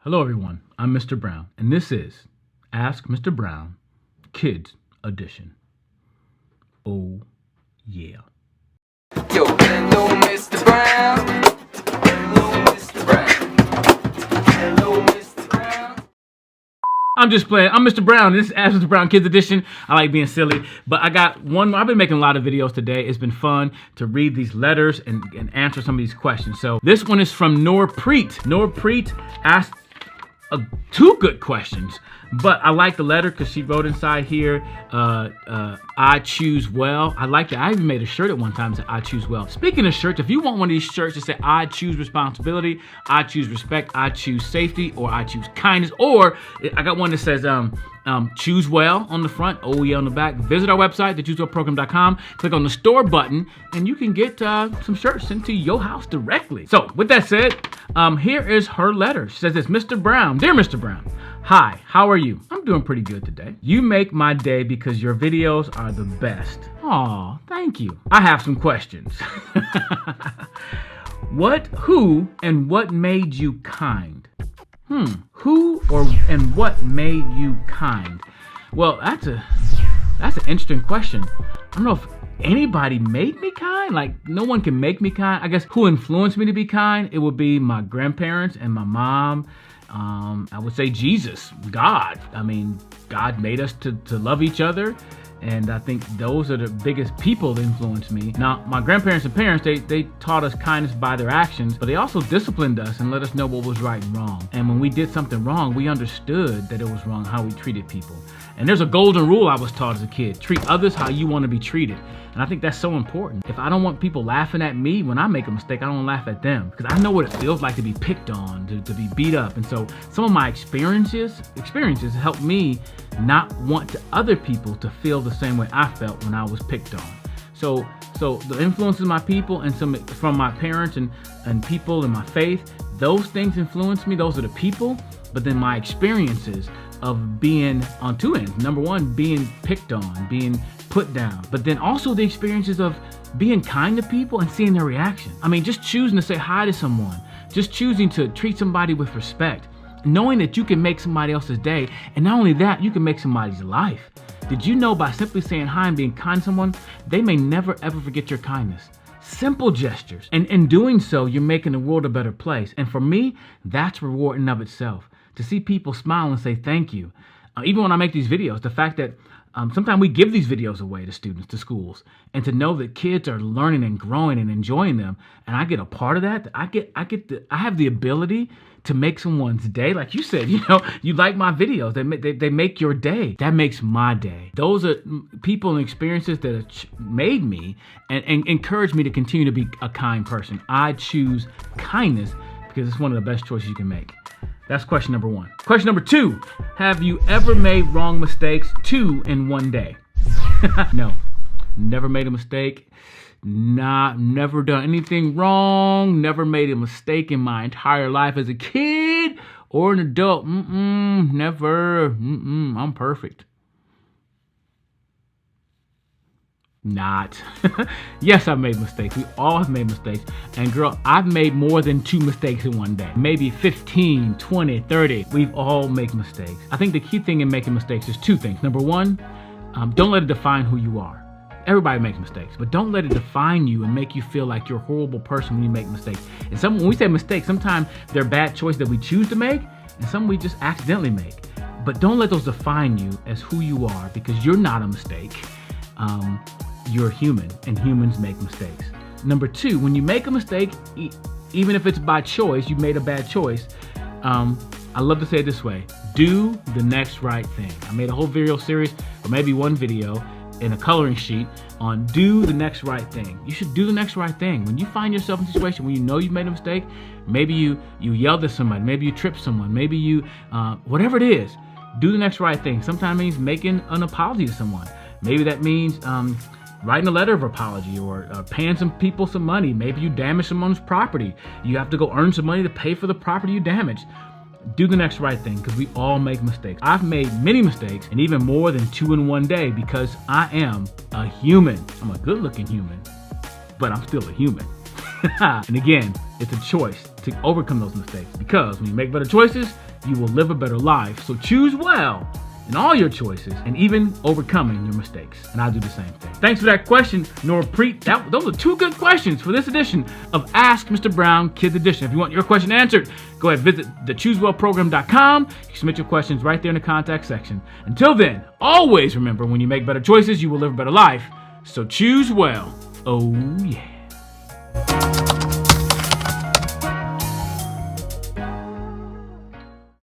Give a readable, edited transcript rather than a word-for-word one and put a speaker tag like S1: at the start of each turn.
S1: Hello everyone, I'm Mr. Brown, and this is Ask Mr. Brown Kids Edition. Oh yeah.
S2: Yo, hello, Mr. Brown. Hello, Mr. Brown. Hello, Mr. Brown.
S1: I'm just playing. I'm Mr. Brown. This is Ask Mr. Brown Kids Edition. I like being silly, but I got one more. I've been making a lot of videos today. It's been fun to read these letters and answer some of these questions. So this one is from Norpreet. Norpreet asked two good questions, but I like the letter because she wrote inside here, I choose well. I like that. I even made a shirt at one time that said I choose well. Speaking of shirts, if you want one of these shirts that say I choose responsibility, I choose respect, I choose safety, or I choose kindness, or I got one that says choose well on the front, oh yeah on the back, visit our website, thechooseWellprogram.com, click on the store button, and you can get some shirts sent to your house directly. So with that said, here is her letter. She says this: Mr. Brown, dear Mr. Brown, hi, how are you? I'm doing pretty good today. You make my day because your videos are the best. Aw, thank you. I have some questions. Who, and what made you kind? Who and what made you kind? Well, that's an interesting question. I don't know if anybody made me kind. Like, no one can make me kind. I guess who influenced me to be kind? It would be my grandparents and my mom. I would say Jesus, God. I mean, God made us to love each other. And I think those are the biggest people that influenced me. Now, my grandparents and parents, they taught us kindness by their actions, but they also disciplined us and let us know what was right and wrong. And when we did something wrong, we understood that it was wrong, how we treated people. And there's a golden rule I was taught as a kid: treat others how you want to be treated. And I think that's so important. If I don't want people laughing at me when I make a mistake, I don't laugh at them, because I know what it feels like to be picked on, to be beat up. And so some of my experiences helped me not want other people to feel the same way I felt when I was picked on. So the influences of my people and some from my parents and people in my faith, those things influence me. Those are the people. But then my experiences of being on two ends. Number one, being picked on, being put down. But then also the experiences of being kind to people and seeing their reaction. I mean, just choosing to say hi to someone, just choosing to treat somebody with respect, knowing that you can make somebody else's day. And not only that, you can make somebody's life. Did you know by simply saying hi and being kind to someone, they may never ever forget your kindness? Simple gestures. And in doing so, you're making the world a better place. And for me, that's reward in of itself. To see people smile and say thank you. Even when I make these videos, the fact that sometimes we give these videos away to students, to schools, and to know that kids are learning and growing and enjoying them, and I get a part of that. I have the ability to make someone's day. Like you said, you like my videos. They make your day. That makes my day. Those are people and experiences that have made me and encourage me to continue to be a kind person. I choose kindness because it's one of the best choices you can make. That's question number one. Question number two: have you ever made wrong mistakes 2 in one day? No, never made a mistake. Never done anything wrong. Never made a mistake in my entire life as a kid or an adult. Never. I'm perfect. Not. Yes, I've made mistakes. We all have made mistakes. And girl, I've made more than 2 mistakes in one day. Maybe 15, 20, 30. We've all made mistakes. I think the key thing in making mistakes is 2 things. Number one, don't let it define who you are. Everybody makes mistakes, but don't let it define you and make you feel like you're a horrible person when you make mistakes. And when we say mistakes, sometimes they're bad choices that we choose to make, and some we just accidentally make. But don't let those define you as who you are, because you're not a mistake. You're human, and humans make mistakes. Number 2, when you make a mistake, even if it's by choice, you made a bad choice, I love to say it this way: do the next right thing. I made a whole video series, or maybe one video in a coloring sheet on do the next right thing. You should do the next right thing. When you find yourself in a situation where you know you've made a mistake, maybe you yelled at somebody, maybe you tripped someone, maybe you, whatever it is, do the next right thing. Sometimes it means making an apology to someone. Maybe that means writing a letter of apology, or paying some people some money. Maybe you damaged someone's property. You have to go earn some money to pay for the property you damaged. Do the next right thing, because we all make mistakes. I've made many mistakes, and even more than 2 in one day, because I am a human. I'm a good-looking human, but I'm still a human. And again, it's a choice to overcome those mistakes, because when you make better choices, you will live a better life. So choose well in all your choices and even overcoming your mistakes. And I do the same thing. Thanks for that question, Norpreet. Those are 2 good questions for this edition of Ask Mr. Brown Kids Edition. If you want your question answered, go ahead and visit thechoosewellprogram.com. You can submit your questions right there in the contact section. Until then, always remember, when you make better choices, you will live a better life. So choose well. Oh yeah.